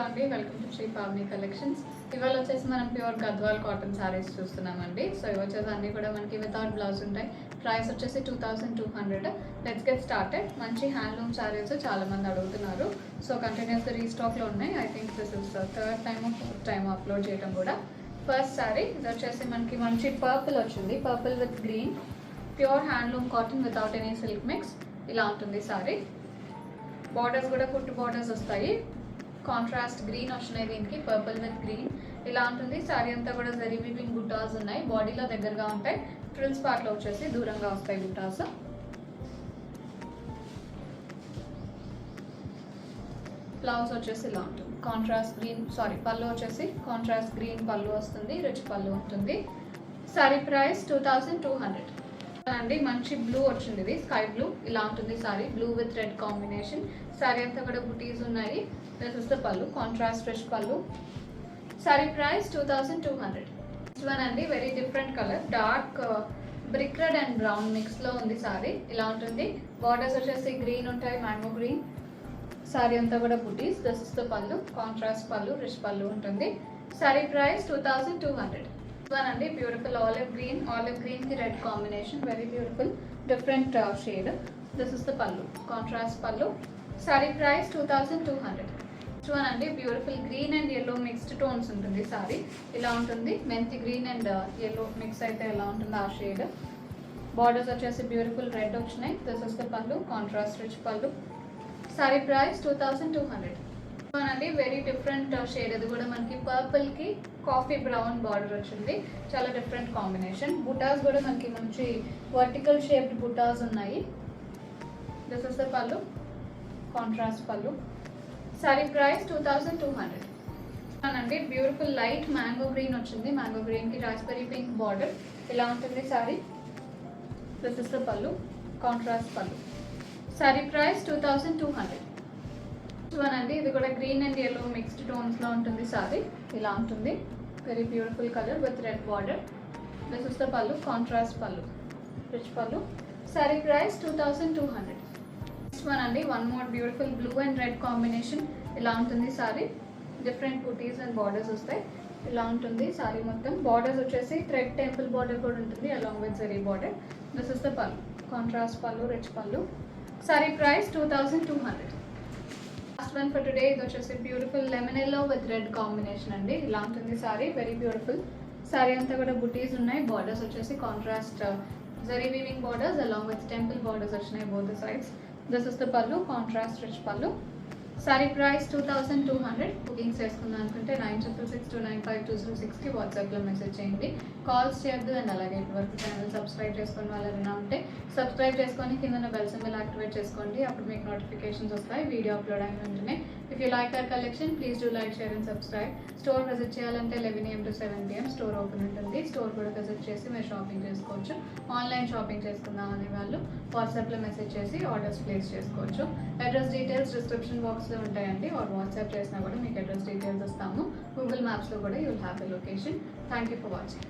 అండి welcome to Shri Pavani collections. ఇవాళ వచ్చేసి మనం ప్యూర్ గద్వాల్ కాటన్ సారీస్ చూస్తున్నామండి. సో ఇవి వచ్చేసి అన్ని కూడా మనకి వితౌట్ బ్లౌజ్ ఉంటాయి. ప్రైస్ వచ్చేసి 2200. Let's get started. మంచి హ్యాండ్లూమ్ సారీస్ చాలా మంది అడుగుతున్నారు. సో కంటిన్యూస్గా రీస్టాక్లో ఉన్నాయి. I think this is third time upload చేయడం కూడా. ఫస్ట్ సారీ ఇది వచ్చేసి మనకి మంచి పర్పుల్ వచ్చింది. Purple with green, pure handloom cotton without any silk mix. ఇలా ఉంటుంది సారీ. బార్డర్స్ కూడా కుట్టు బార్డర్స్ వస్తాయి. కాంట్రాస్ట్ గ్రీన్ వచ్చినాయి దీనికి, పర్పుల్ విత్ గ్రీన్. ఇలా ఉంటుంది సారీ అంతా కూడా జరీ వీవింగ్ బుట్టాస్ ఉన్నాయి. బాడీలో దగ్గరగా ఉంటాయి, ఫ్రిల్స్ పార్ట్లో వచ్చేసి దూరంగా వస్తాయి బుట్టాస్. బ్లౌజ్ వచ్చేసి ఇలా ఉంటుంది. కాంట్రాస్ట్ గ్రీన్ పళ్ళు వచ్చేసి కాంట్రాస్ట్ గ్రీన్ పళ్ళు వస్తుంది, రిచ్ పళ్ళు ఉంటుంది. సారీ ప్రైస్ 2200 అండి. మంచి బ్లూ వచ్చింది, ఇది స్కై బ్లూ. ఇలా ఉంటుంది sari, blue with red combination. Sari అంతా కూడా బుటీస్ ఉన్నాయి. This is the pallu, contrast rich pallu. Sari price 2200. Next one అండి, very different colour, dark brick red and brown మిక్స్లో ఉంది సారీ. ఇలా ఉంటుంది. బార్డర్స్ వచ్చేసి గ్రీన్ ఉంటాయి, మ్యాంగో గ్రీన్. సారీ అంతా కూడా బుటీస్. This is the pallu, contrast పళ్ళు, రిచ్ పళ్ళు ఉంటుంది. Sorry price 2200. వన్ అండి, బ్యూటిఫుల్ ఆలివ్ గ్రీన్ కి red combination, very beautiful different shade. This is the pallu, contrast పళ్ళు. సారీ ప్రైస్ 2200. నెక్స్ట్ వన్ అండి, beautiful green and yellow mixed tones ఉంటుంది సారీ. ఇలా ఉంటుంది. మెంతి గ్రీన్ అండ్ ఎల్లో మిక్స్ అయితే ఎలా ఉంటుంది ఆ షేడ్. బార్డర్స్ వచ్చేసి బ్యూటిఫుల్ రెడ్ వచ్చినాయి. This is the pallu, contrast rich pallu. Sari price 2200. అండి, వెరీ డిఫరెంట్ షేడ్. ఇది కూడా మనకి పర్పుల్ కి కాఫీ బ్రౌన్ బార్డర్ వచ్చింది. చాలా డిఫరెంట్ కాంబినేషన్. బుటాస్ కూడా మనకి మంచి వర్టికల్ షేప్డ్ బుటాస్ ఉన్నాయి. This is the pallu, contrast పళ్ళు. సారీ ప్రైస్ 2200. అండి, బ్యూటిఫుల్ లైట్ మ్యాంగో గ్రీన్ వచ్చింది. మ్యాంగో గ్రీన్ కి రాస్బెరీ పింక్ బార్డర్. ఇలా ఉంటుంది sorry. This is the pallu, contrast పళ్ళు. సారీ ప్రైస్ 2200. వన్ అండి, ఇది కూడా green and yellow mixed tones లో ఉంటుంది సారీ. ఇలా ఉంటుంది. Very beautiful colour with red border. This is the pallu, contrast పళ్ళు, rich pallu. Sari price 2200. Next one అండి, one more beautiful blue and red combination. ఇలా ఉంటుంది సారీ. డిఫరెంట్ బూటీస్ అండ్ బార్డర్స్ వస్తాయి. ఇలా ఉంటుంది సారీ మొత్తం. బార్డర్స్ వచ్చేసి థ్రెడ్ టెంపుల్ బార్డర్ కూడా ఉంటుంది along with zari border. This is the pallu, contrast పళ్ళు, rich pallu. Sari price 2200. Last one for today, ఇది వచ్చేసి beautiful lemon yellow with red combination అండి. ఇలా ఉంటుంది సారీ, వెరీ బ్యూటిఫుల్. సారీ అంతా కూడా బుటీస్ ఉన్నాయి. బార్డర్స్ వచ్చేసి contrast zari weaving borders along with temple borders వచ్చినాయి both the sides. This is the pallu, contrast rich pallu. Sari price 2200. Bookings చేసుకుందాం అనుకుంటే 9662952060కి వాట్సాప్లో మెసేజ్ చేయండి. కాల్స్ చేయొద్దు. అండ్ అలాగే ఇప్పటివరకు ఛానల్ సబ్స్క్రైబ్ చేసుకుని వాళ్ళైనా ఉంటే సబ్స్క్రైబ్ చేసుకొని కింద బెల్ సింబల్ యాక్టివేట్ చేసుకోండి. అప్పుడు మీకు నోటిఫికేషన్స్ వస్తాయి వీడియో అప్లోడ్ అయిన వెంటనే. If you like our collection please do like, share and subscribe. Store visit చేయాలంటే 11 AM to 7 PM store open ఉంటుంది. స్టోర్ కూడా విజిట్ చేసి మీరు షాపింగ్ చేసుకోవచ్చు. ఆన్లైన్ షాపింగ్ చేసుకుందాం అనే వాళ్ళు వాట్సాప్లో మెసేజ్ చేసి ఆర్డర్స్ ప్లేస్ చేసుకోవచ్చు. అడ్రస్ డీటెయిల్స్ డిస్క్రిప్షన్ బాక్స్లో ఉంటాయండి. ఆర్ వాట్సాప్ చేసినా కూడా మీకు అడ్రస్ డీటెయిల్స్ ఇస్తాము. గూగుల్ మ్యాప్స్లో కూడా you will have the location. Thank you for watching.